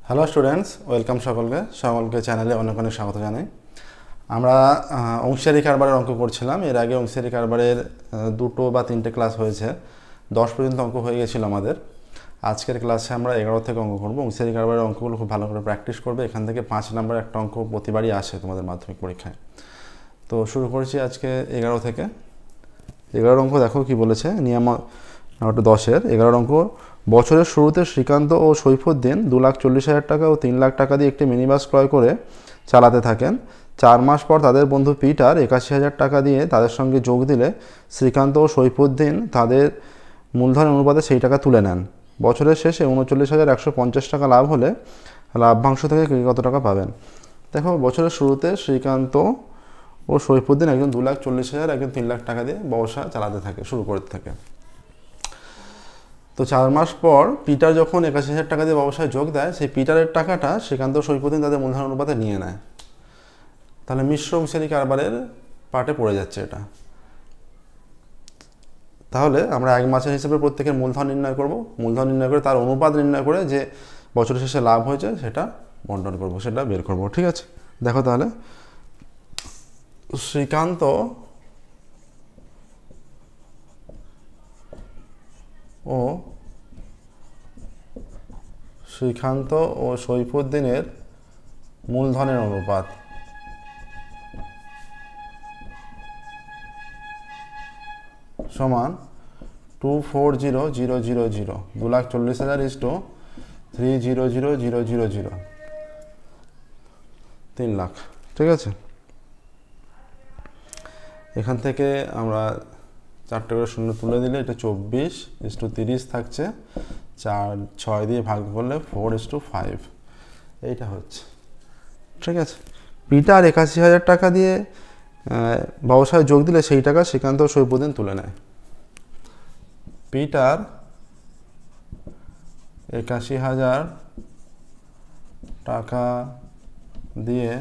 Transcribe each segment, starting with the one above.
Hello students, welcome সকলকে চ্যানেলে অনেক অনেক স্বাগত জানাই। আমরা অংশিয়ারি কারবারের অঙ্ক করছিলাম। এর আগে অংশিয়ারি কারবারের দুটো বা তিনটে ক্লাস হয়েছে, 10 পর্যন্ত অঙ্ক হয়ে গেছিল আমাদের। আজকের ক্লাসে আমরা 11 থেকে অঙ্ক করবো। অংশিয়ারি কারবারের অঙ্কগুলো খুব ভালো করে প্র্যাকটিস করবে। এখান থেকে 5 নাম্বার একটা অঙ্ক প্রতিবারই আসে তোমাদের মাধ্যমিক পরীক্ষায়। তো শুরু করছি আজকে 11 থেকে। 11 অঙ্ক দেখো কি বলেছে। নিয়ম 10-এর 11 অঙ্ক। বছরের শুরুতে শ্রীকান্ত ও সৈফুদ্দিন 2,40,000 টাকা ও 3 লাখ টাকা দিয়ে একটি মিনি বাস ক্রয় করে চালাতে থাকেন। 4 মাস পর তাদের বন্ধু পিটার 81,000 টাকা দিয়ে তাদের সঙ্গে যোগ দিলে শ্রীকান্ত ও সৈফুদ্দিন তাদের মূলধন অনুপাতে সেই টাকা তুলে নেন। বছরের শেষে 39,150 টাকা লাভ হলে লাভ্যাংশ থেকে কত টাকা পাবেন? দেখো, বছরের শুরুতে শ্রীকান্ত ও সৈফুদ্দিন একজন 2,40,000, একজন 3 লাখ টাকা দিয়ে ব্যবসা চালাতে থাকে, শুরু করতে থাকে। তো 4 মাস পর পিটার যখন 81,000 টাকা দিয়ে ব্যবসায় যোগ দেয়, সেই পিটারের টাকাটা শ্রীকান্ত সৈফুদ্দিন তাদের মূলধন অনুপাতে নিয়ে নেয়। তাহলে মিশ্র অংশীদারি কারবারের পার্টে পড়ে যাচ্ছে এটা। তাহলে আমরা 1 মাসের হিসেবে প্রত্যেকের মূলধন নির্ণয় করব। মূলধন নির্ণয় করে তার অনুপাত নির্ণয় করে যে বছরের শেষে লাভ হয়েছে সেটা বন্টন করব, সেটা বের করব। ঠিক আছে, দেখো তাহলে শ্রীকান্ত ও সৈফুদ্দিনের মূলধনের অনুপাত সমান 240,000, 2,40,000 ইজ টু 300,000, 3 লাখ। ঠিক আছে, এখান থেকে আমরা 4টে করে শূন্য তুলে দিলে এটা 24:30 থাকছে। 6 দিয়ে ভাগ করলে 4:5 এইটা হচ্ছে। ঠিক আছে, পিটার 81,000 টাকা দিয়ে ব্যবসায় যোগ দিলে সেই টাকা শ্রীকান্ত ও সৈফুদ্দিন তুলে নেয়। পিটার 81,000 টাকা দিয়ে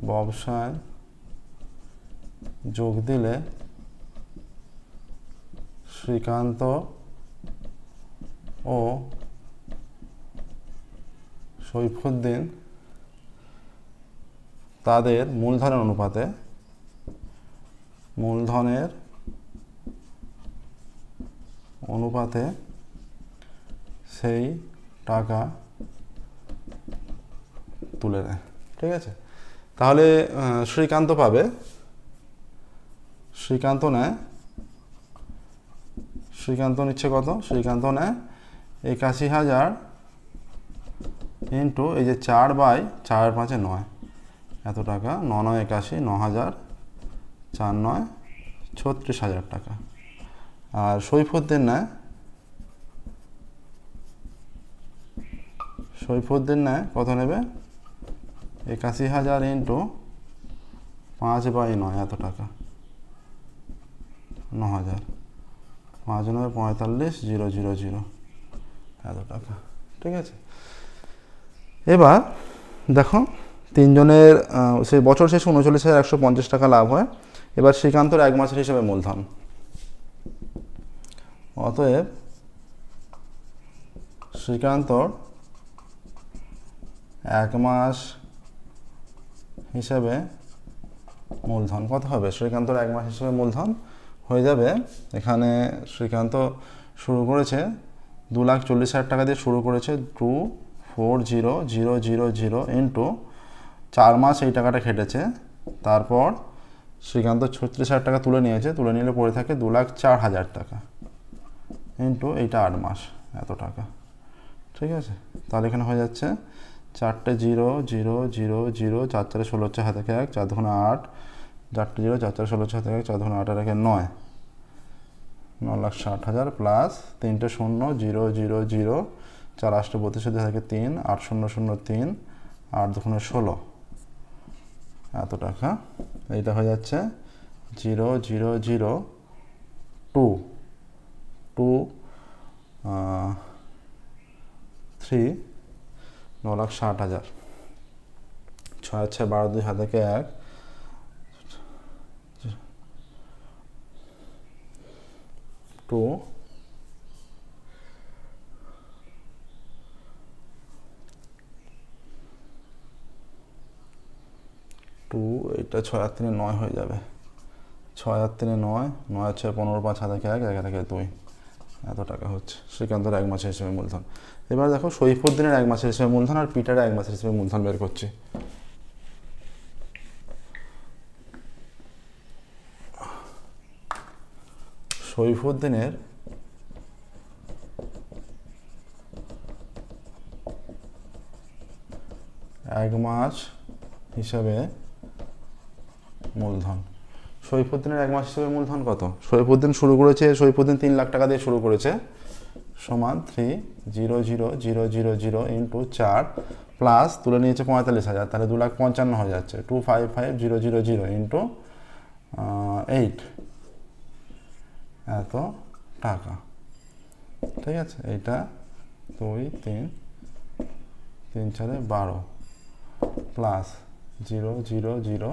ব্যবসায় যোগ দিলে শ্রীকান্ত ও সৈফুদ্দিন তাদের মূলধনের অনুপাতে সেই টাকা তুলে নেয়। ঠিক আছে, তাহলে শ্রীকান্ত পাবে, শ্রীকান্ত নিচ্ছে কত? শ্রীকান্ত নেয় 81,000 ইন্টু এই যে 4/4-5-9 এত টাকা, 9-9-81, 9,000, 4-9 36,000 টাকা। আর সৈফুদ্দিন কত নেবে? 81,000 ইন্টু 5/9 এত টাকা, 9,000, 5,9-45,000 এত টাকা। ঠিক আছে, এবার দেখো তিনজনের সেই বছর শেষে 39,150 টাকা লাভ হয়। এবার শ্রীকান্তর 1 মাসের হিসেবে মূলধন। অতএব শ্রীকান্তর 1 মাস হিসেবে মূলধন কত হবে? শ্রীকান্তর 1 মাস হিসেবে মূলধন হয়ে যাবে, এখানে শ্রীকান্ত শুরু করেছে 2,40,000 টাকা দিয়ে শুরু করেছে, 240,000 ইন্টু 4 মাস এই টাকাটা খেটেছে। তারপর শ্রীকান্ত 36,000 টাকা তুলে নিলে পড়ে থাকে 2,04,000 টাকা ইন্টু এইটা 8 মাস এত টাকা। ঠিক আছে, তাহলে এখানে হয়ে যাচ্ছে 4টে 0, 0, 0, 0, 4-4 16 হচ্ছে হাতে 1, 4-2 8, 4টে 0, 4-4 16 হচ্ছে হাতে 1, 4-2 8 আর 1 9, 9,60,000 প্লাস 3টে 0, 0, 0, 0, 4 8 32 হাতে 3, 8 0 0 3, 8 2 16 এত টাকা। এইটা হয়ে যাচ্ছে 0, 0, 0, 2, 3, 9,60,000, 6 6 12 2 হাতে 1, 2 টু, এটা 6 আর 3 9 হয়ে যাবে, 6 আর 3 9, 9 আর 6 15, 5 হাতে 1, 1 হাতে 2, এত টাকা হচ্ছে শ্রীকান্তর 1 মাসের হিসেবে মূলধন। এবার দেখো সৈফুদ্দিনের 1 মাসের হিসেবে মূলধন আর পিটারের 1 মাসের হিসেবে মূলধন বের করছি। সৈফুদ্দিনের 1 মাস হিসাবে মূলধন। সৈফুদ্দিনের 1 মাস হিসেবে মূলধন কত? সৈফুদ্দিন শুরু করেছে, সৈফুদ্দিন 3 লাখ টাকা দিয়ে শুরু করেছে, সমান 3,000,000 ইন্টু 4 প্লাস তুলে নিয়েছে 45,000, তাহলে 2,55,000 হয়ে যাচ্ছে। 255,000 ইন্টু 8, এত টাকা। ঠিক আছে, এইটা 2, 3, 3 4 12 প্লাস 0,0,0,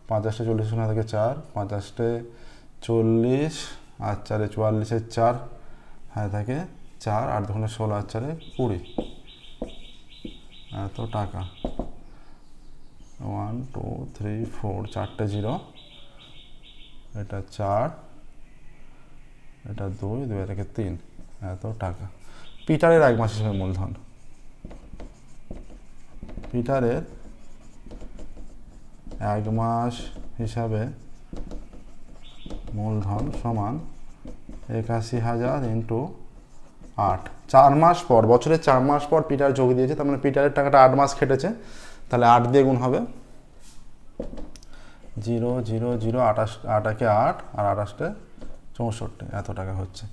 50 40 থেকে 4, 50 40 আর 4 44, 4 হ্যাঁ থাকে 4, 8 2 16 আর 4 20, এত টাকা। 1 2 3 4, 4টে 0, এটা 4, এটা 2 2 থেকে 3, এত টাকা। পিটারের 1 মাস হিসেবে মূলধন। পিটারের 1 মাস হিসাবে মূলধন সমান 81,000 ইন্টু 8, 4 মাস পর, বছরের 4 মাস পর পিটার যোগ দিয়েছে, তার মানে পিটারের টাকাটা 8 মাস খেটেছে, তাহলে 8 দিয়ে গুণ হবে। 0 0 0, 8 8 আর 28 64, এত টাকা হচ্ছে।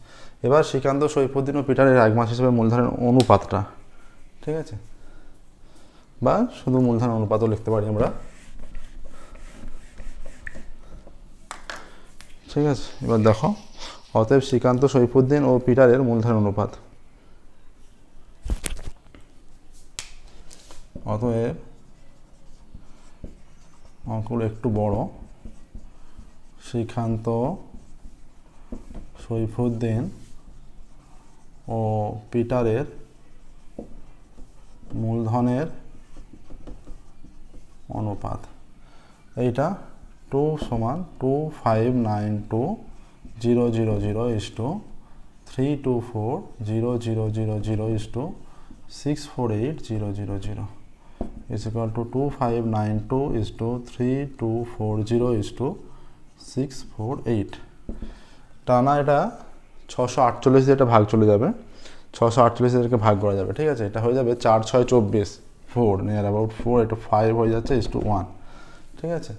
এবার শ্রীকান্ত, সৈফুদ্দিন ও পিটারের 1 মাস হিসেবে মূলধনের অনুপাতটা, ঠিক আছে, বা শুধু মূলধন অনুপাতও লিখতে পারি আমরা। ঠিক আছে, এবার দেখো, অতএব শ্রীকান্ত, সৈফুদ্দিন ও পিটারের মূলধন অনুপাত। অতএব অঙ্কগুলো একটু বড়। শ্রীকান্ত, সৈফুদ্দিন ও পিটারের মূলধনের অনুপাত, এইটা 2 সমান 2592/324,000/648,000 is equal to 2592/324,000/648। টানা এটা 648 দিয়ে এটা ভাগ চলে যাবে, 648 এদেরকে ভাগ করা যাবে। ঠিক আছে, এটা হয়ে যাবে 4 6 24, 4 নিয়ার অ্যাবাউট 4, এটা 5 হয়ে যাচ্ছে, is to 1। ঠিক আছে,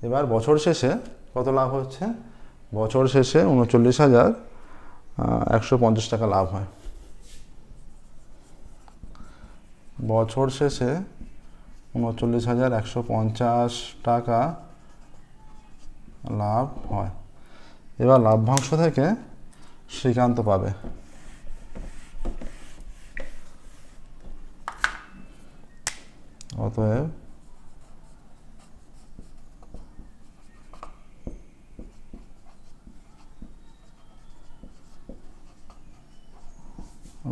এবার বছর শেষে কত লাভ হচ্ছে? বছর শেষে 39,150 টাকা লাভ হয়। বছর শেষে 39,150 টাকা লাভ হয়। এবার লাভ্যাংশ থেকে শ্রীকান্ত পাবে অতএব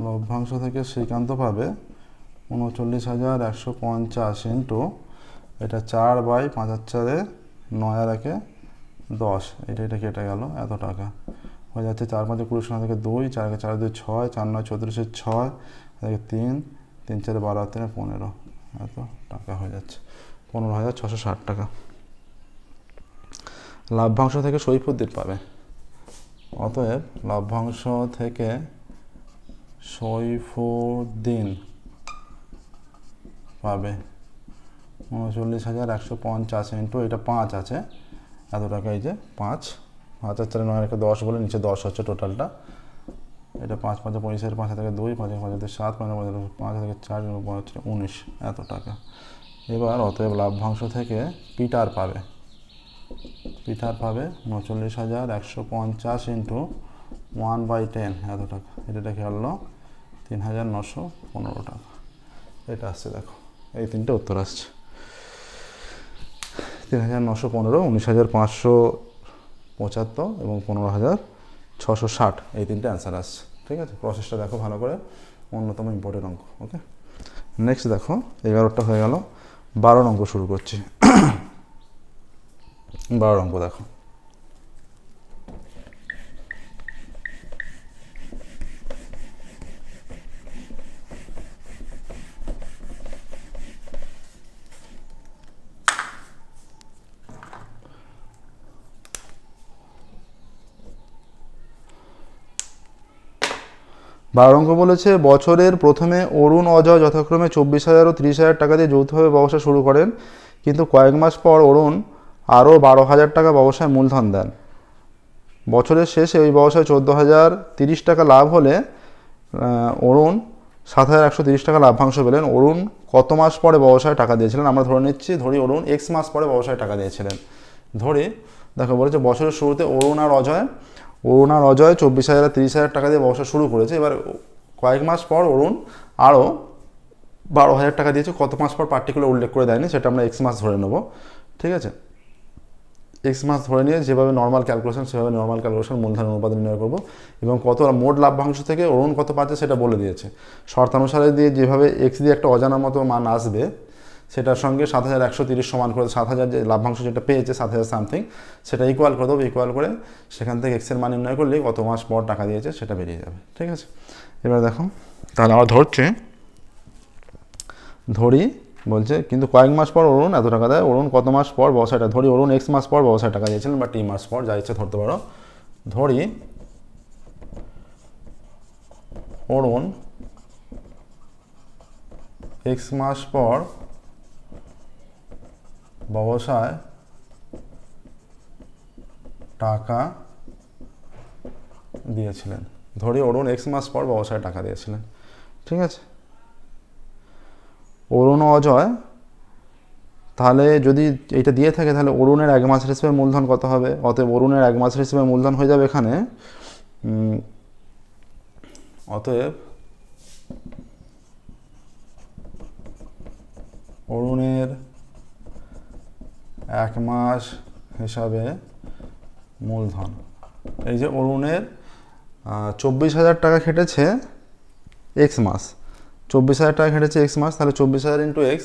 লভ্যাংশ থেকে শ্রীকান্ত পাবে 39,150 ইন্টু এটা 4/5 9 আর 1 10, এটা কেটে গেল, এত টাকা হয়ে যাচ্ছে। 4 5 20 থেকে 2, 4 4 2 6, 4 9 34, 6 3, 3 4 12 3 15, এত টাকা হয়ে যাচ্ছে 15,660 টাকা। লাভ্যাংশ থেকে সৈফুদ্দিন পাবে, অতএব লাভ্যাংশ থেকে সৈফুদ্দিন পাবে 39,150 ইন্টু এটা 5 আছে, এত টাকা, এই যে 5 5 আর 4 9 10 বলে নিচে 10 হচ্ছে টোটালটা। এটা 5 5 25, 5 থেকে 2, 5 5 7, 5 থেকে 4 19, এত টাকা। এবার অতএব লাভ্যাংশ থেকে পিটার পাবে 39,150 ইন্টু 1/10, এত টাকা, এটা খেয়াল 3,915 টাকা। এটা আসছে, দেখো এই তিনটে উত্তর আসছে, 3,915, 19,575 এবং 15,660, এই তিনটে অ্যান্সার আসছে। ঠিক আছে, প্রসেসটা দেখো ভালো করে, অন্যতম ইম্পর্টেন্ট অঙ্ক। ওকে, নেক্সট দেখো 11টা হয়ে গেল, 12 অঙ্ক শুরু করছি। 12 অঙ্ক দেখো। বারো অঙ্ক বলেছে, বছরের প্রথমে অরুণ অজয় যথাক্রমে 24,000 ও 30,000 টাকা দিয়ে যৌথভাবে ব্যবসা শুরু করেন, কিন্তু কয়েক মাস পর অরুণ আরও 12,000 টাকা ব্যবসায় মূলধন দেন। বছরের শেষে ওই ব্যবসায় 14,030 টাকা লাভ হলে অরুণ 7,130 টাকা লাভ্যাংশ পেলেন। অরুণ কত মাস পরে ব্যবসায় টাকা দিয়েছিলেন? আমরা ধরে নিচ্ছি, ধরি অরুণ X মাস পরে ব্যবসায় টাকা দিয়েছিলেন। ধরি, দেখো বলেছে বছরের শুরুতে অরুণ আর অজয় 24,000 30,000 টাকা দিয়ে ব্যবসা শুরু করেছে। এবার কয়েক মাস পর অরুণ আরও 12,000 টাকা দিয়েছে। কত মাস পর পার্টিকুলার উল্লেখ করে দেয়নি, সেটা আমরা X মাস ধরে নেব। ঠিক আছে, X মাস ধরে নিয়ে যেভাবে নর্মাল ক্যালকুলেশন, সেভাবে নর্মাল ক্যালকুলেশন মূলধন অনুপাত নির্ণয় করবো এবং কত মোট লাভ্যাংশ থেকে অরুণ কত পাচ্ছে সেটা বলে দিয়েছে। শর্তানুসারে দিয়ে যেভাবে X দিয়ে একটা অজানার মতো মান আসবে, সেটার সঙ্গে 7,130 সমান করে 7,000 যে লাভ্যাংশ যেটা পেয়েছে 7,000 সামথিং, সেটা ইকুয়াল করে দেবো। ইকুয়াল করে সেখান থেকে X এর মান নির্ণয় করলে কত মাস পর টাকা দিয়েছে সেটা বেরিয়ে যাবে। ঠিক আছে, এবার দেখো, তাহলে আমরা ধরি বলছে কিন্তু কয়েক মাস পর অরুণ এত টাকা দেয়। অরুণ কত মাস পর ব্যবসায়টা, ধরি অরুণ X মাস পর ব্যবসায় টাকা দিয়েছিলেন বা T মাস পর, যা ইচ্ছা ধরতে পারো। ধরি অরুণ X মাস পর ব্যবসায় টাকা দিয়েছিলেন। ধরি অরুণ X মাস পর ব্যবসায় টাকা দিয়েছিলেন। ঠিক আছে, অরুণ অজয়, তাহলে যদি এটা দিয়ে থাকে তাহলে অরুণের 1 মাসের হিসেবে মূলধন কত হবে? অতএব অরুণের 1 মাসের হিসেবে মূলধন হয়ে যাবে এখানে, অতএব অরুণের 1 মাস হিসাবে মূলধন, এই যে অরুণের 24,000 টাকা খেটেছে X মাস, 24,000 টাকা খেটেছে X মাস, তাহলে 24,000 into X,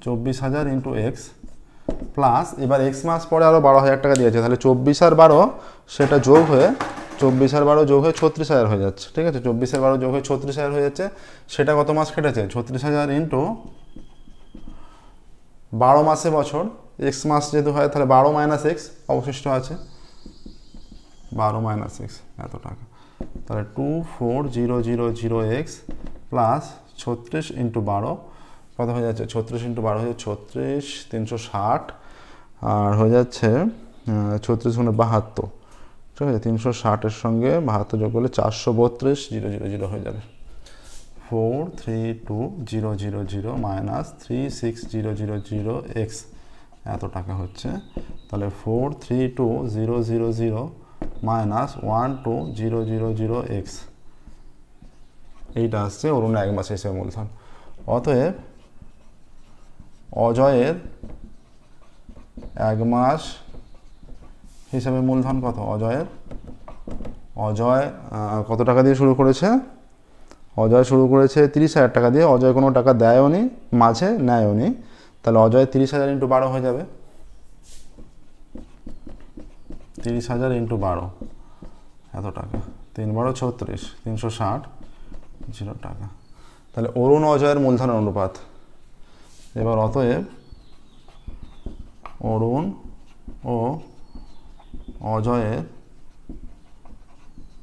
24,000 into X plus এবার X মাস পরে আরও 12,000 টাকা দিয়েছে, তাহলে 24 আর 12 সেটা যোগ হয়ে 24 আর 12 যোগ হয়ে 36,000 হয়ে যাচ্ছে। ঠিক আছে, 24 আর 12 যোগ হয়ে 36,000 হয়ে যাচ্ছে। সেটা কত মাস খেটেছে? 36,000 ইন্টু 12 মাসে বছর, X মাস যেহেতু হয় তাহলে 12 মাইনাস X অবশিষ্ট আছে, 12 মাইনাস X এত টাকা, তাহলে 24,000 X প্লাস 36 ইন্টু 12 কত হয়ে যাচ্ছে? 36 ইন্টু 12 হয়ে 36, 360 আর হয়ে যাচ্ছে 36 গুণে 72। ঠিক আছে, 360-এর সঙ্গে 72 যোগ করলে 432,000 হয়ে যাবে। 432,000 মাইনাস 36,000 X এত টাকা হচ্ছে। তাহলে 432,000 মাইনাস 12,000 X, এইটা আসছে অরুণের 1 মাসের হিসেবে মূলধন। অতএব অজয়ের 1 মাস হিসাবে মূলধন কত? অজয় কত টাকা দিয়ে শুরু করেছে? অজয় শুরু করেছে 30,000 টাকা দিয়ে। অজয় কোনো টাকা দেয়ও নি, মাঝে নেয়ও নি, তাহলে অজয় 30,000 ইন্টু 12 হয়ে যাবে। 30,000 ইন্টু 12 এত টাকা, 3 × 36, 360 টাকা। তাহলে অরুণ অজয়ের মূলধনের অনুপাত। এবার অতএব অরুণ ও অজয়ের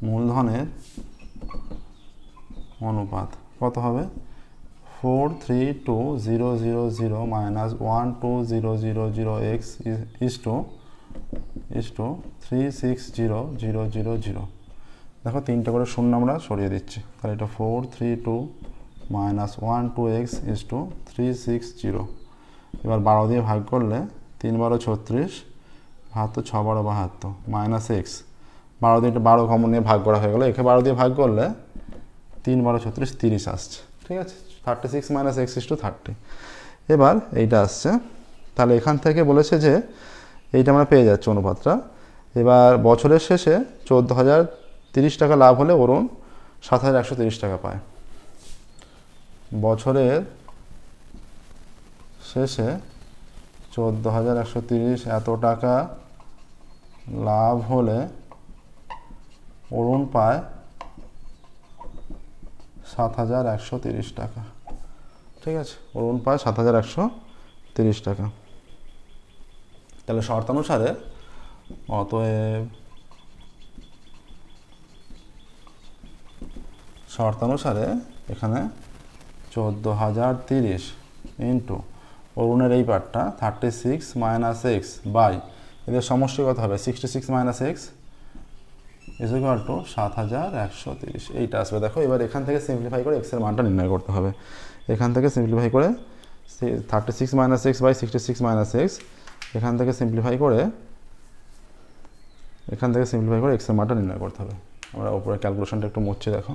মূলধনের অনুপাত কত হবে? 432,000 মাইনাস 12,000 X ইজ টু 36,000। দেখো 3টে করে শূন্য আমরা সরিয়ে দিচ্ছি, তাহলে এটা 432 মাইনাস 12X ইজ টু 360। এবার 12 দিয়ে ভাগ করলে 3 × 36, 72, 6 × 72 মাইনাস X, 12 দিয়ে 12 কমন নিয়ে ভাগ করা হয়ে গেলো। একে 12 দিয়ে ভাগ করলে 3 × 36, 30 আসছে। ঠিক আছে, 36 মাইনাস X ইজ টু 30। এবার এইটা আসছে, তাহলে এখান থেকে বলেছে যে এইটা আমরা পেয়ে যাচ্ছি অনুপাতটা। এবার বছরের শেষে 14,030 টাকা লাভ হলে অরুণ 7,130 টাকা পায়। বছরের শেষে 14,130 এত টাকা লাভ হলে অরুণ পায় 7,130 টাকা। ঠিক আছে, অরুণ পায় 7,130 টাকা। তাহলে শর্তানুসারে অতএব এখানে 14,030 ইন্টু অরুণের এই পার্টটা 36 মাইনাস এক্স বাই এদের সমষ্টি কত হবে 66 minus x is equal two 7,130 এইটা আসবে। দেখো এবার এখান থেকে সিম্পলিফাই করে এক্সের মানটা নির্ণয় করতে হবে। এখান থেকে সিম্পলিফাই করে 36 minus x by 66 minus x এখান থেকে সিম্পলিফাই করে এক্সের মানটা নির্ণয় করতে হবে। আমরা উপরে ক্যালকুলেশনটা একটু মুছছি দেখো।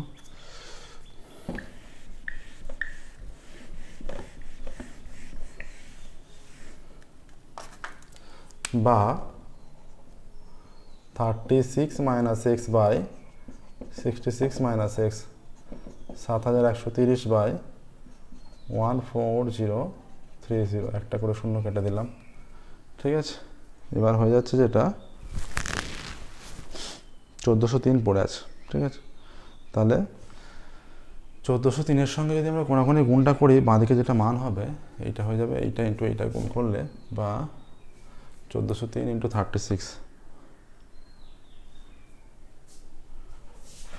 বা 36 minus x by 66 minus x 7,130 by 14030 একটা করে শূন্য কেটে দিলাম। ঠিক আছে, এবার হয়ে যাচ্ছে যেটা 1403 পড়ে আছে। ঠিক আছে, তাহলে 1403-এর সঙ্গে যদি আমরা কোনাকুনি গুণটা করি বাঁদিকে যেটা মান হবে এইটা হয়ে যাবে এইটা ইন্টু এইটা গুণ করলে বা 1403 into 36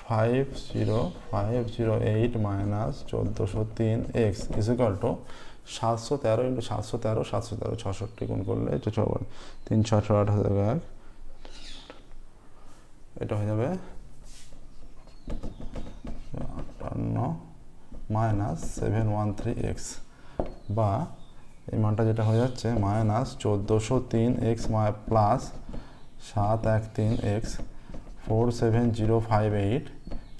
50,508 minus 1403 x is equal two 713 into 713 66 গুণ করলে এটা 3 6 8 1 এটা হয়ে যাবে 58 মাইনাস 713 এক্স বা এই মানটা যেটা হয়ে যাচ্ছে মাইনাস 1403 এক্স প্লাস 713 এক্স 47058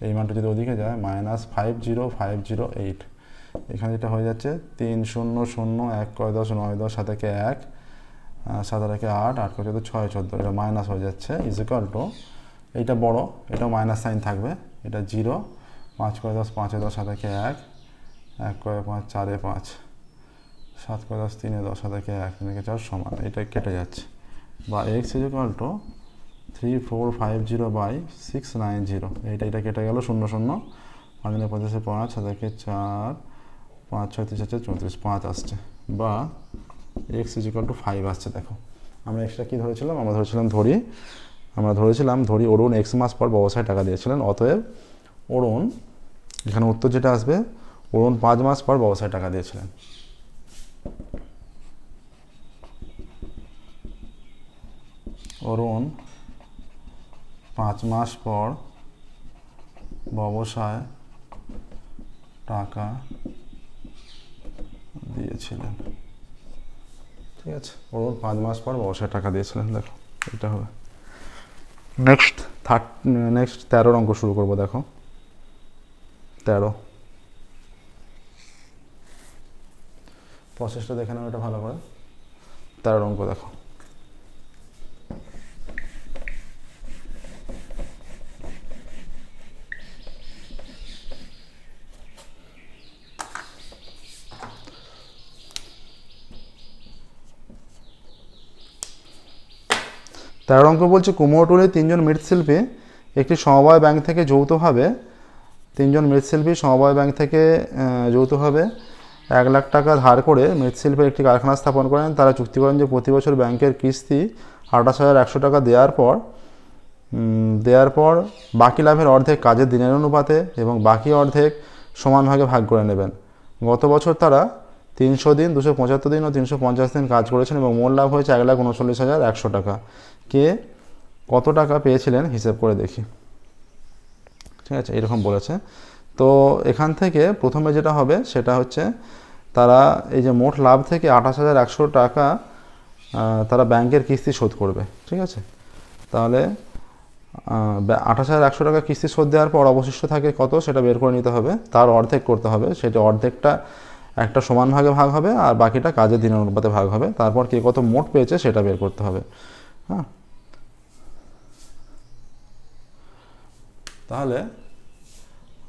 এই মানটা যদি ওদিকে যায় মাইনাস 50508 এখানে যেটা হয়ে যাচ্ছে 3 0 0 1 9 10 9 10 7 1 1 7 1 8 8 6 6 14 এটা মাইনাস হয়ে যাচ্ছে ইজ ইকুয়াল টু এইটা বড় এটা মাইনাস সাইন থাকবে এটা 0 5 10 5 10 7 1 1 1 5 4 5 7 10 3 10 7 1 3 4 সমান এটা কেটে যাচ্ছে বা x is equal to 3450 by 690 এটা কেটে গেল 0 0 5 5 5 7 4 5 6 3 4 34 5 আসছে বা এক্স ইজ ইকুয়াল টু 5 আসছে। দেখো আমরা এক্সটা কি ধরেছিলাম আমরা ধরেছিলাম ধরি অরুণ এক্স মাস পর ব্যবসায় টাকা দিয়েছিলেন। অতএব অরুণ এখানে উত্তর যেটা আসবে অরুণ 5 মাস পর ব্যবসায় টাকা দিয়েছিলেন। অরুণ 5 মাস পর ব্যবসায় টাকা দিয়েছিলেন। ঠিক আছে, অরুণ 5 মাস পর ব্যবসায় টাকা দিয়েছিলেন। দেখো এটা হবে নেক্সট 13 অঙ্ক শুরু করবো। দেখো 13 প্রসেসটা দেখে নাও এটা ভালো করে। 13 অঙ্ক দেখো তেরো অঙ্ক বলছে কুমোরটুলির 3 জন মৃৎশিল্পী একটি সমবায় ব্যাংক থেকে যৌথভাবে 1 লাখ টাকা ধার করে মৃৎশিল্পের একটি কারখানা স্থাপন করেন। তারা চুক্তি করেন যে প্রতি বছর ব্যাংকের কিস্তি 28,100 টাকা দেওয়ার পর বাকি লাভের অর্ধেক কাজের দিনের অনুপাতে এবং বাকি অর্ধেক সমান ভাগে ভাগ করে নেবেন। গত বছর তারা 300 দিন 275 দিন ও 350 দিন কাজ করেছেন এবং মোট লাভ হয়েছে 1,39,100 টাকা। কে কত টাকা পেয়েছিলেন হিসেব করে দেখি। ঠিক আছে, এরকম বলেছে। তো এখান থেকে প্রথমে যেটা হবে সেটা হচ্ছে তারা এই যে মোট লাভ থেকে 28,100 টাকা তারা ব্যাংকের কিস্তি শোধ করবে। ঠিক আছে, তাহলে 28,100 টাকা কিস্তি শোধ দেওয়ার পর অবশিষ্ট থাকে কত সেটা বের করে নিতে হবে, তার অর্ধেক করতে হবে। সেটা অর্ধেকটা একটা সমান ভাগে ভাগ হবে আর বাকিটা কাজের দিনের অনুপাতে ভাগ হবে। তারপর কে কত মোট পেয়েছে সেটা বের করতে হবে। হ্যাঁ, তাহলে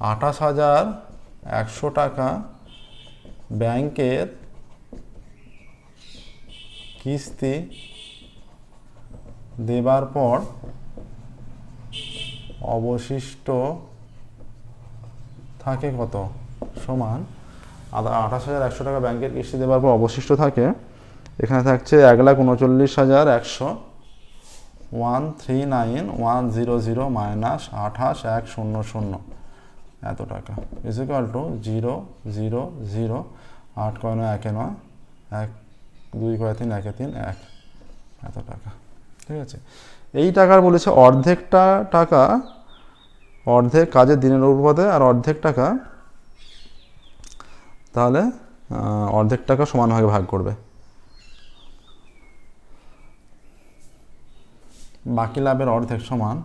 28,100 টাকা ব্যাংকের কিস্তি দেবার পর অবশিষ্ট থাকে কত সমান 28,100 টাকা ব্যাংকের কিস্তি দেবার পর অবশিষ্ট থাকে, এখানে থাকছে 1,39,100 139,100 মাইনাস 28,100 এত টাকা ইজ ইকুয়াল টু 0 0 0 8 কয় 9 1 9 1 2 কয় 3 1 3 1 এত টাকা। ঠিক আছে, এই টাকার বলেছে অর্ধেকটা টাকা অর্ধেক কাজের দিনের অনুপাতে আর অর্ধেক টাকা, তাহলে অর্ধেক টাকা সমানভাগে ভাগ করবে। বাকি লাভের অর্ধেক সমান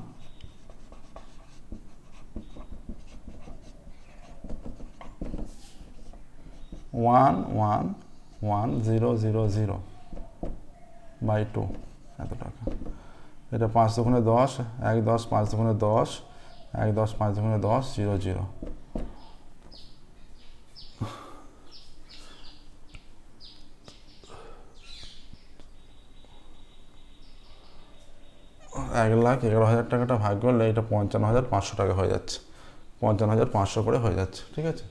1,1,1,0,0,0 বাই 2 এত টাকা। এটা 5 দুগুণে 10, 1 10 5 দুগুণে 10, 1 10 5 দুগুণে 10 0 0। এক লাখ 11,000 টাকাটা ভাগ করলে এটা 55,500 টাকা হয়ে যাচ্ছে, 55,500 করে হয়ে যাচ্ছে। ঠিক আছে,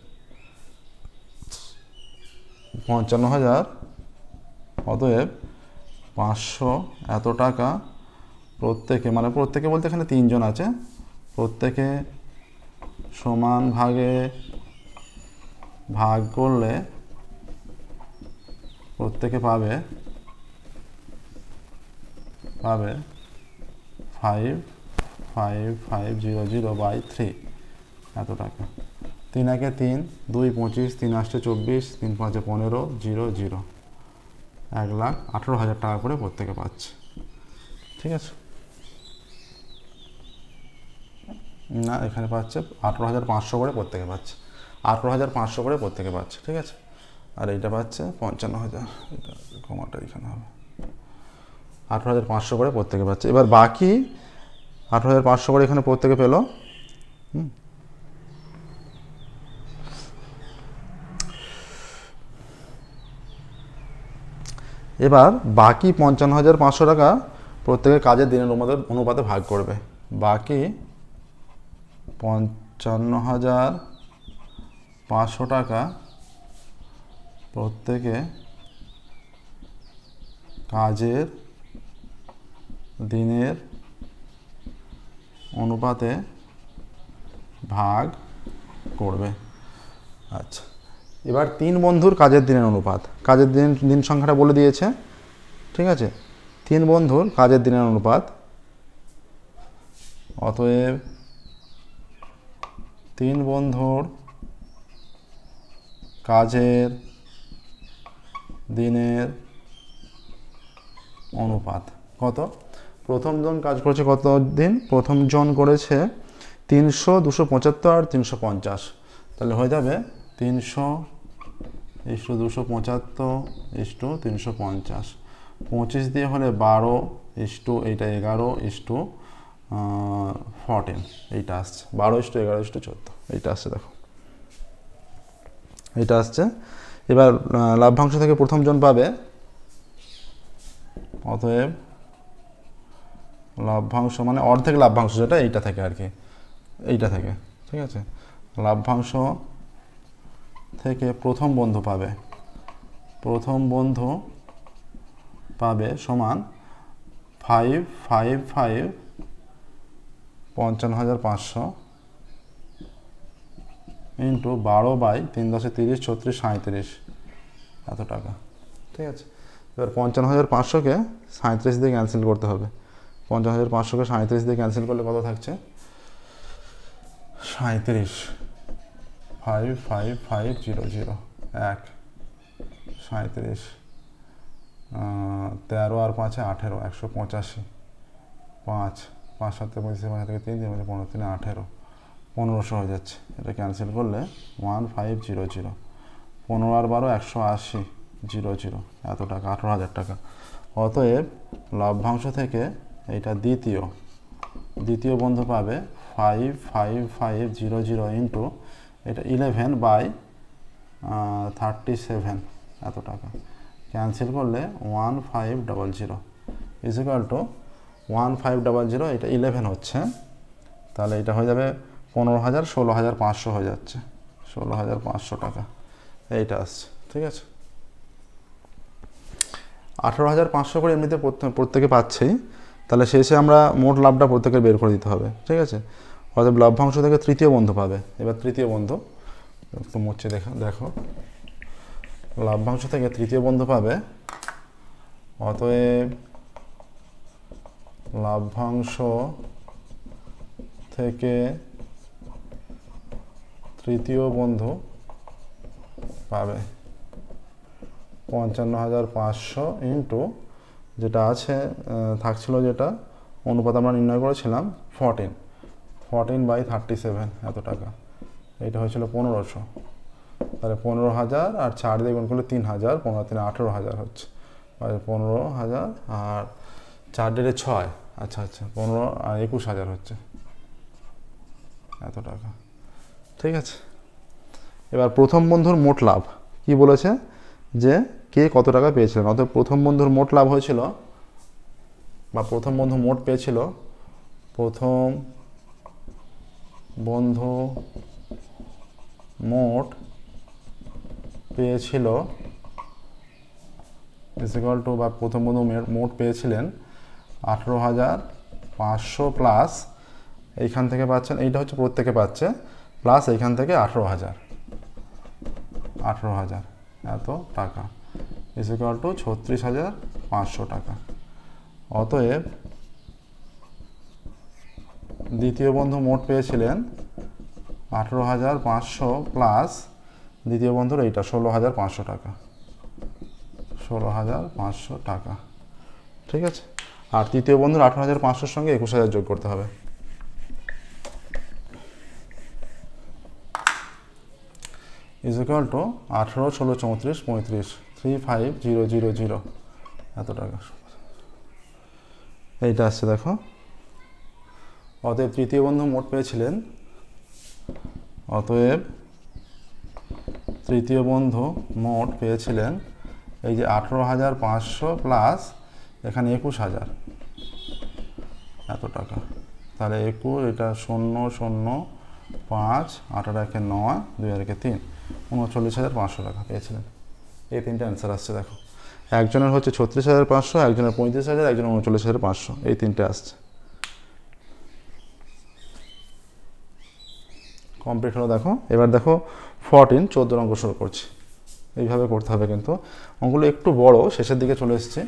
55,000 অতএব 500 এত টাকা প্রত্যেকে, মানে প্রত্যেকে বলতে এখানে 3 জন আছে, প্রত্যেকে সমান ভাগে ভাগ করলে প্রত্যেকে পাবে 5,5,5,0,0 বাই 3 এত টাকা। 3 একে 3, 2 25, 3 8 24, 3 5 15 0 0 1,18,000 টাকা করে প্রত্যেকে পাচ্ছে। ঠিক আছে, না এখানে পাচ্ছে 18,500 করে প্রত্যেকে পাচ্ছে, 18,500 করে প্রত্যেকে পাচ্ছে। ঠিক আছে, আর এইটা পাচ্ছে 55,000, এটা কমাটা এখানে হবে, 18,500 করে প্রত্যেকে পাচ্ছে। এবার বাকি 18,500 করে এখানে প্রত্যেকে পেল। এবার বাকি 55,500 টাকা প্রত্যেকের কাজের দিনের অনুপাতে ভাগ করবে। বাকি 55,500 টাকা প্রত্যেকে কাজের দিনের অনুপাতে ভাগ করবে। আচ্ছা, এবার 3 বন্ধুর কাজের দিনের অনুপাত, কাজের দিন সংখ্যাটা বলে দিয়েছে। ঠিক আছে, 3 বন্ধুর কাজের দিনের অনুপাত, অতএব 3 বন্ধুর কাজের দিনের অনুপাত কত? প্রথম জন কাজ করেছে কত দিন? প্রথম জন করেছে 300, 275 আর 350, তাহলে হয়ে যাবে 300:275:350, 25 দিয়ে হলে 12 এইটা 11:14, এইটা আসছে 12:11:14, এইটা আসছে, দেখো এইটা আসছে। এবার লাভ্যাংশ থেকে প্রথম জন পাবে, অতএব লাভ্যাংশ মানে অর্ধেক লাভ্যাংশ, যেটা এইটা থেকে আর কি, এইটা থেকে। ঠিক আছে, লাভ্যাংশ থেকে প্রথম বন্ধু পাবে, প্রথম বন্ধু পাবে সমান 5,5,5 55,500 ইন্টু 12/3 10 30 36 37 এত টাকা। ঠিক আছে, এবার 55,500-কে 37 দিয়ে ক্যান্সেল করতে হবে। 55,500-কে 37 দিয়ে ক্যান্সেল করলে কত থাকছে? 37, 5,5,5,0,0 1 37, 13 আর 5 18, 185, 5 5 7 25 5 থেকে 3 15 3 18, 1500 হয়ে যাচ্ছে। এটা ক্যান্সেল করলে 1,500, 15 আর 12 180 0 0 এত টাকা, 18,000 টাকা। অতএব লভ্যাংশ থেকে এইটা দ্বিতীয় বন্ধু পাবে 5,5,5,0,0 ইন্টু এটা 11/37 এত টাকা। ক্যান্সেল করলে 1500 ইজ ইকুয়াল টু 1500, এটা 11 হচ্ছে, তাহলে এটা হয়ে যাবে 15,000, 16,500 হয়ে যাচ্ছে, 16,500 টাকা এইটা আসছে। ঠিক আছে, 18,500 করে এমনিতে প্রত্যেকে পাচ্ছেই, তাহলে শেষে আমরা মোট লাভটা প্রত্যেকের বের করে দিতে হবে। ঠিক আছে, অর্থাৎ লভ্যাংশ থেকে তৃতীয় বন্ধু পাবে। এবার তৃতীয় বন্ধু একটু মুছে দেখো, লভ্যাংশ থেকে তৃতীয় বন্ধু পাবে, অতএব লভ্যাংশ থেকে তৃতীয় বন্ধু পাবে 55,500 ইন্টু যেটা আছে থাকছিল, যেটা অনুপাত আমরা নির্ণয় করেছিলাম 14/37 এত টাকা, এটা হয়েছিল 1500, তাহলে 15,000 আর 4 দিয়ে গুণ করলে 3,000, 15 18,000 হচ্ছে, 15,000 আর 4 ডেটে 6, আচ্ছা 15 আর 21,000 হচ্ছে এত টাকা। ঠিক আছে, এবার প্রথম বন্ধুর মোট লাভ কি বলেছে, যে কে কত টাকা পেয়েছিলেন, অর্থাৎ প্রথম বন্ধুর মোট লাভ হয়েছিল, বা প্রথম বন্ধু মোট পেয়েছিল, প্রথম বন্ধু মোট পেয়েছিল ইকুয়াল টু, বা প্রথম বন্ধু মোট পেয়েছিলেন 18,500 প্লাস এইখান থেকে পাচ্ছেন, এইটা হচ্ছে প্রত্যেকে পাচ্ছে, প্লাস এইখান থেকে 18,000 এত টাকা ইকুয়াল টু 36,500 টাকা। অতএব দ্বিতীয় বন্ধু মোট পেয়েছিলেন 18,500 প্লাস দ্বিতীয় বন্ধুর এইটা 16,500 টাকা, 16,500 টাকা। ঠিক আছে, আর তৃতীয় বন্ধুর 18,500 সঙ্গে 21,000 যোগ করতে হবে। ইজ ইকুয়াল টু 18, 16, 34, 35, 35,000 এত টাকা এইটা আসছে। দেখো, অতএব তৃতীয় বন্ধু মোট পেয়েছিলেন, অতএব তৃতীয় বন্ধু মোট পেয়েছিলেন এই যে 18,500 প্লাস এখানে 21,000 এত টাকা, তাহলে 21, এটা 0, 0, 5, 8 আর 1 9, 2 আর 1 3, 39,500 টাকা পেয়েছিলেন। এই তিনটে অ্যান্সার আসছে। দেখো, একজনের হচ্ছে 36,500, একজনের 35,000, একজনের 39,500, এই তিনটে আসছে। কমপ্লিট হলো। দেখো, এবার দেখো 14 অঙ্ক শুরু করছি। এইভাবে করতে হবে, কিন্তু অঙ্কগুলো একটু বড়, শেষের দিকে চলে এসেছে,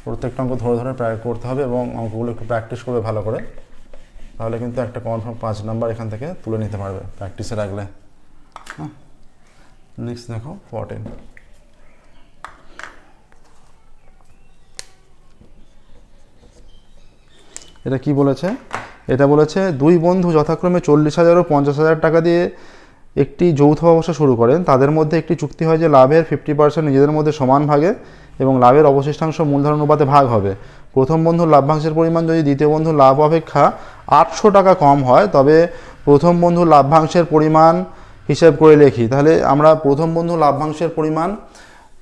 প্রত্যেকটা অঙ্ক ধরে ধরে করতে হবে এবং অঙ্কগুলো একটু প্র্যাকটিস করবে ভালো করে, তাহলে কিন্তু একটা কনফার্ম 5 নাম্বার এখান থেকে তুলে নিতে পারবে প্র্যাকটিসে রাখলে। হ্যাঁ, নেক্সট দেখো 14। এটা কি বলেছে, এটা বলেছে দুই বন্ধু যথাক্রমে 40,000 ও 50,000 টাকা দিয়ে একটি যৌথ ব্যবসা শুরু করেন। তাদের মধ্যে একটি চুক্তি হয় যে লাভের 50% নিজেদের মধ্যে সমান ভাগে এবং লাভের অবশিষ্টাংশ মূলধন অনুপাতে ভাগ হবে। প্রথম বন্ধুর লাভ্যাংশের পরিমাণ যদি দ্বিতীয় বন্ধুর লাভ অপেক্ষা 800 টাকা কম হয়, তবে প্রথম বন্ধুর লাভ্যাংশের পরিমাণ হিসেব করে লিখি। তাহলে আমরা প্রথম বন্ধু লাভ্যাংশের পরিমাণ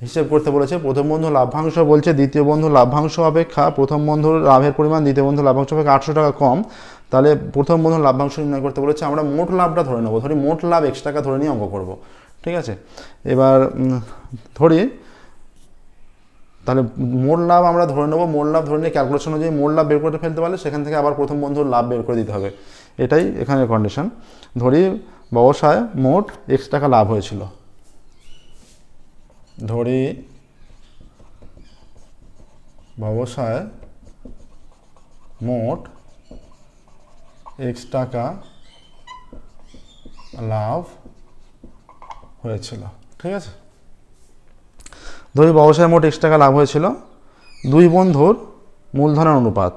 হিসেব করতে বলেছে। প্রথম বন্ধু লাভ্যাংশ বলছে দ্বিতীয় বন্ধু লাভ্যাংশ অপেক্ষা প্রথম বন্ধুর লাভের পরিমাণ দ্বিতীয় বন্ধু লাভ্যাংশ অপেক্ষা 800 টাকা কম, তাহলে প্রথম বন্ধুর লাভ্যাংশ নির্ণয় করতে বলেছে। আমরা মোট লাভটা ধরে নেবো, ধরি মোট লাভ x টাকা ধরে নিয়ে অঙ্ক করব। ঠিক আছে, এবার ধরি তাহলে মোট লাভ আমরা ধরে নেবো, মোট লাভ ধরে নিয়ে ক্যালকুলেশন অনুযায়ী মোট লাভ বের করে ফেলতে পারলে সেখান থেকে আবার প্রথম বন্ধুর লাভ বের করে দিতে হবে, এটাই এখানে কন্ডিশন। ধরি ব্যবসায় মোট x টাকা লাভ হয়েছিল, ধরি ব্যবসায় মোট x টাকা লাভ হয়েছিল। ঠিক আছে, ধরি ব্যবসায় মোট x টাকা লাভ হয়েছিল। দুই বন্ধুর মূলধনের অনুপাত,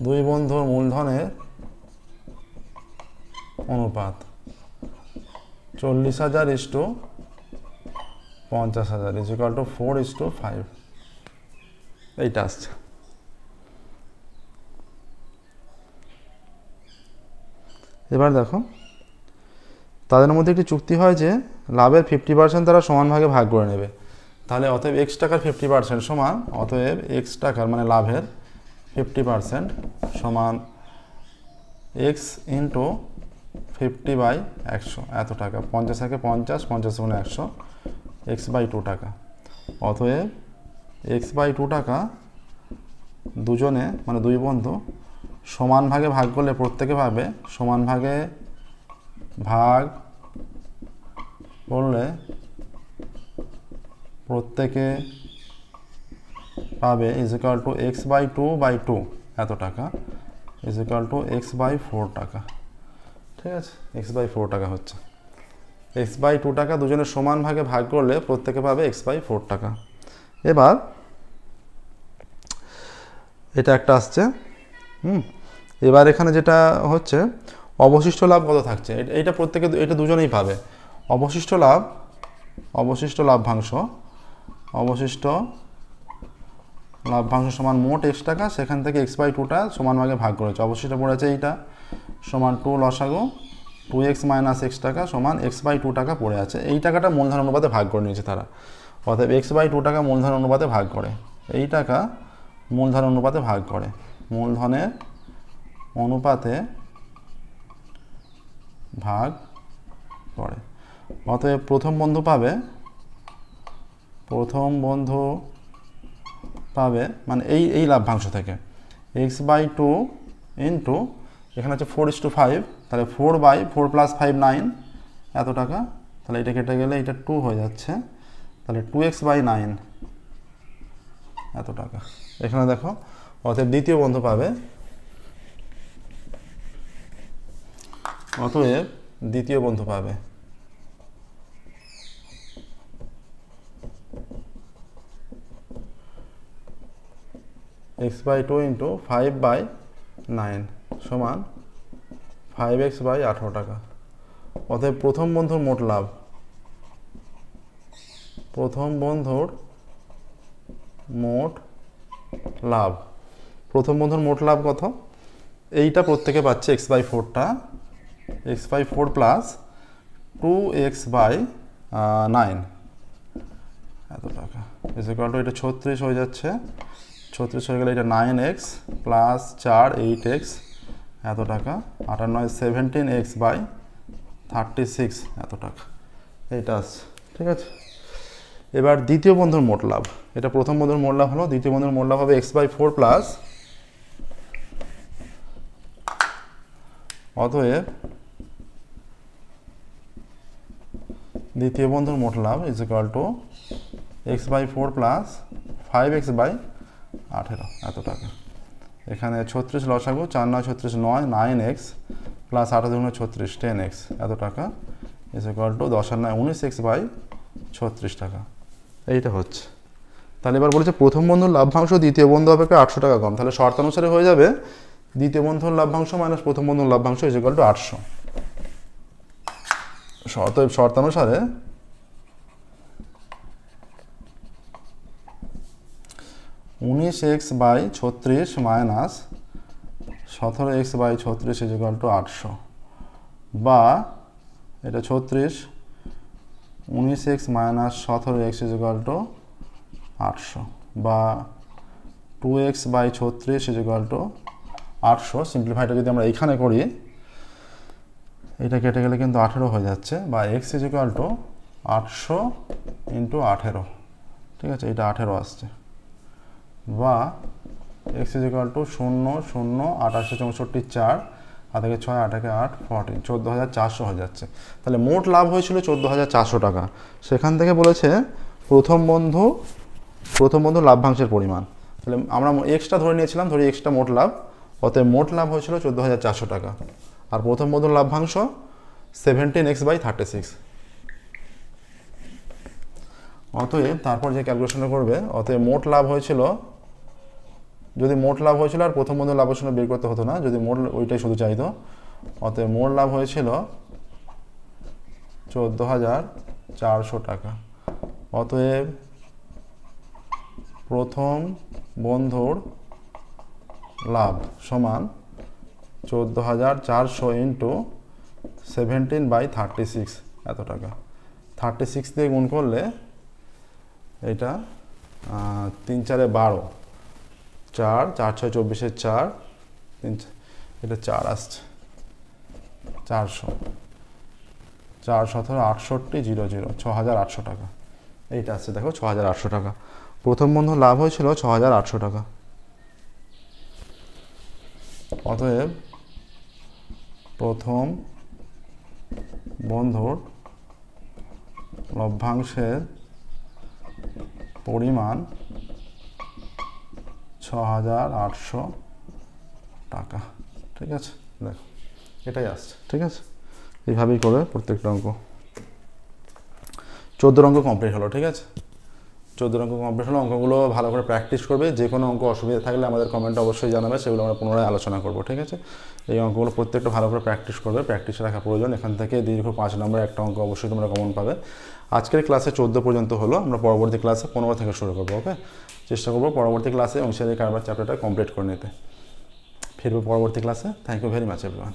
দুই বন্ধুর মূলধনের অনুপাত 40,000 = 50,000 = 4:5, এইটা আসছে। এবার দেখো তাদের মধ্যে একটি চুক্তি হয় যে লাভের 50% তারা সমান ভাগে ভাগ করে নেবে। তাহলে অতএব এক্স টাকার 50% সমান, অতএব এক্স টাকার মানে লাভের 50% সমান এক্স ইন্টু 50/100 এত টাকা। 50 থেকে 50, 50 গুণে 100, x/2 টাকা। অতএব x/2 টাকা দুজনে মানে দুই বন্ধু সমান ভাগে ভাগ করলে প্রত্যেকে পাবে, সমান ভাগে ভাগ করলে প্রত্যেকে পাবে = x/2/2 এত টাকা = x/4 টাকা। ঠিক আছে, x/4 টাকা হচ্ছে। x/2 টাকা দুজনের সমান ভাগে ভাগ করলে প্রত্যেকে পাবে x/4 টাকা। এবার এটা একটা আসছে। এবার এখানে যেটা হচ্ছে অবশিষ্ট লাভ কত থাকছে, এটা প্রত্যেকে এটা দুজনেই পাবে। অবশিষ্ট লাভ্যাংশ সমান মোট x টাকা, সেখান থেকে x/2টা সমান ভাগে ভাগ করেছে। অবশিষ্ট পড়েছে এইটা সমান 2 লসাগু 2x - x টাকা সমান x/2 টাকা পড়ে আছে। এই টাকাটা মূলধন অনুপাতে ভাগ করে নিয়েছে তারা। অতএব x/2 টাকা মূলধন অনুপাতে ভাগ করে, এই টাকা মূলধন অনুপাতে ভাগ করে, মূলধনের অনুপাতে ভাগ করে। অতএব প্রথম বন্ধু পাবে মানে এই লাভ্যাংশ থেকে x/2 ইন্টু এখানে হচ্ছে 4:5, তাহলে 4/4 + 5 9 এত টাকা। তাহলে এটা কেটে গেলে এটা 2 হয়ে যাচ্ছে, তাহলে 2x/9 এত টাকা। এখানে দেখো অতএব দ্বিতীয় বন্ধু পাবে, অতএব দ্বিতীয় বন্ধু পাবে x/2 ইন্টু 5/9 সমান 5x/18 টাকা। অতএব প্রথম বন্ধুর মোট লাভ, প্রথম বন্ধুর মোট লাভ কত? এইটা প্রত্যেকে পাচ্ছে x/4টা, x/4 প্লাস 2x/9 এত টাকা এটা 36 হয়ে যাচ্ছে। 36 হয়ে গেলে এটা 9x প্লাস 4 8x এত টাকা। 8 আর 9 17x/36 এত টাকা এইটা আসছে। ঠিক আছে, এবার দ্বিতীয় বন্ধুর মোট লাভ, এটা প্রথম বন্ধুর মোট লাভ হলো, দ্বিতীয় বন্ধুর মোট লাভ হবে x/4 প্লাস, অতএব দ্বিতীয় বন্ধুর মোট লাভ = x/4 প্লাস 5x/18 এত টাকা। এখানে 36 লসাগু 4 9 36 9 9x প্লাস 8 2 36 10x এত টাকা = 10 আর 9 19x/36 টাকা। এইটা হচ্ছে। তাহলে এবার বলেছে প্রথম বন্ধুর লাভ্যাংশ দ্বিতীয় বন্ধু অপেক্ষা 800 টাকা কম। তাহলে শর্তানুসারে হয়ে যাবে দ্বিতীয় বন্ধুর লাভ্যাংশ মাইনাস প্রথম বন্ধুর লাভ্যাংশ = 800। শর্তানুসারে 19x/36 মাইনাস 17x/36 = 800, বা এটা 36 19x মাইনাস 17x = 800, বা 2x/36 = 800। সিম্পলিফাইটা যদি আমরা এইখানে করি, এটা কেটে গেলে কিন্তু 18 হয়ে যাচ্ছে, বা x = 800 × 18। ঠিক আছে, এটা 18 আসছে, বা x = 0 0 28 64 4 আর থেকে 6 8 8 14 14400 হয়ে যাচ্ছে। তাহলে মোট লাভ হয়েছিল 14400 টাকা। সেখান থেকে বলেছে প্রথম বন্ধু লাভ্যাংশের পরিমাণ। তাহলে আমরা এক্সটা ধরে নিয়েছিলাম, ধরি এক্সটা মোট লাভ, অতএব মোট লাভ হয়েছিল 14400 টাকা। আর প্রথম বন্ধুর লাভ্যাংশ 17x/36। অতএব তারপর যে ক্যালকুলেশনটা করবে, অতএব মোট লাভ হয়েছিল, যদি মোট লাভ হয়েছিল আর প্রথম বন্ধুর লাভের সঙ্গে বের করতে হতো না, যদি মোট ওইটাই শুধু চাইতো, অতএব মোট লাভ হয়েছিল 14400 টাকা। অতএব প্রথম বন্ধুর লাভ সমান 14400 × 17/36 এত টাকা। 36 দিয়ে গুণ করলে এটা 3 4 12, 4 4 6 24 4, এটা 4 আসছে, 400, 4 17 68 00, 6800 টাকা। এইটা আসছে দেখো 6800 টাকা। প্রথম বন্ধু লাভ হয়েছিল 6800 টাকা। অতএব প্রথম বন্ধুর লভ্যাংশের পরিমাণ 6800 টাকা। ঠিক আছে, দেখো এটাই আসছে। ঠিক আছে, এইভাবেই করে প্রত্যেকটা অঙ্ক। 14 অঙ্ক কমপ্লিট হলো। ঠিক আছে, 14 অঙ্ক কমপ্লিট হলো। অঙ্কগুলো ভালো করে প্র্যাকটিস করবে। যে কোনো অঙ্ক অসুবিধা থাকলে আমাদের কমেন্টে অবশ্যই জানাবে, সেগুলো আমরা পুনরায় আলোচনা করবো। ঠিক আছে, এই অঙ্কগুলো প্রত্যেকটা ভালো করে প্র্যাকটিস করবে, প্র্যাকটিসে রাখা প্রয়োজন। এখান থেকে দীর্ঘ 5 নম্বর একটা অঙ্ক অবশ্যই তোমরা কমন পাবে। আজকের ক্লাসে 14 পর্যন্ত হলো, আমরা পরবর্তী ক্লাসে 15 থেকে শুরু করবো। ওকে, চেষ্টা করবো পরবর্তী ক্লাসে অংশীদারি কারবার চ্যাপ্টারটা কমপ্লিট করে নিতে। ফিরবো পরবর্তী ক্লাসে। Thank you very much everyone.